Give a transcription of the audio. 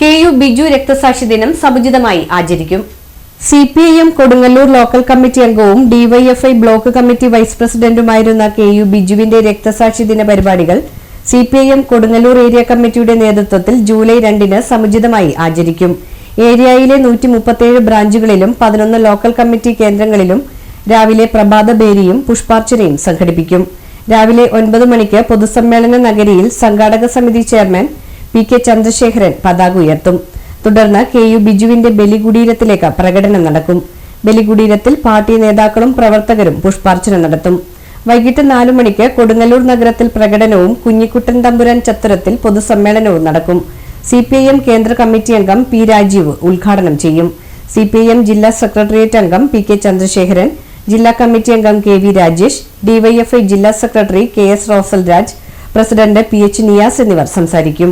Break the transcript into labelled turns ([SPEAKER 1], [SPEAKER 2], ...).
[SPEAKER 1] KU Biju രക്തസാക്ഷി ദിനം സമുചിതമായി ആചരിക്കും. CPIM കൊടുങ്ങല്ലൂർ ലോക്കൽ കമ്മിറ്റി അംഗവും DYFI ബ്ലോക്ക് കമ്മിറ്റി വൈസ് പ്രസിഡന്റുമായിരുന്ന KU ബിജുവിന്റെ രക്തസാക്ഷി ദിന പരിപാടികൾ CPIM കൊടുങ്ങല്ലൂർ ഏരിയ കമ്മിറ്റിയുടെ നേതൃത്വത്തിൽ ജൂലൈ 2-ന് സമുചിതമായി ആചരിക്കും. ഏരിയയിലെ 137 ബ്രാഞ്ചുകളിലും 11 ലോക്കൽ കമ്മിറ്റി കേന്ദ്രങ്ങളിലും രാവിലെ പ്രഭാത ബേരിയും പുഷ്പാർച്ചനയും സംഘടിപ്പിക്കും. രാവിലെ 9 മണിക്ക് പൊതുസമ്മേളന നഗരിയിൽ സംഘാടക സമിതി ചെയർമാൻ PK ചന്ദ്രശേഖരൻ പതാക ഉയർത്തും. തുടർന്ന് KU ബിജുവിന്റെ ബലികുടീരത്തിലേക്ക് പ്രകടനം നടക്കും. ബലികുടീരത്തിൽ പാർട്ടി നേതാക്കളും പ്രവർത്തകരും പുഷ്പാർച്ചന നടത്തും. വൈകിട്ട് 4 മണിക്ക് കൊടുങ്ങല്ലൂർ നഗരത്തിൽ പ്രകടനവും കുഞ്ഞിക്കുട്ടൻ തമ്പുരാൻ ചത്തുരത്തിൽ പൊതുസമ്മേളനവും നടക്കും. CPIM കേന്ദ്ര കമ്മിറ്റി അംഗം P രാജീവ് ഉദ്ഘാടനം ചെയ്യും. CPIM ജില്ലാ സെക്രട്ടേറിയറ്റ് അംഗം PK ചന്ദ്രശേഖരൻ, ജില്ലാ കമ്മിറ്റി അംഗം KV രാജേഷ്, DYFI ജില്ലാ secretary KS Rosell Raj, president PH Niyas എന്നിവർ സംസാരിക്കും.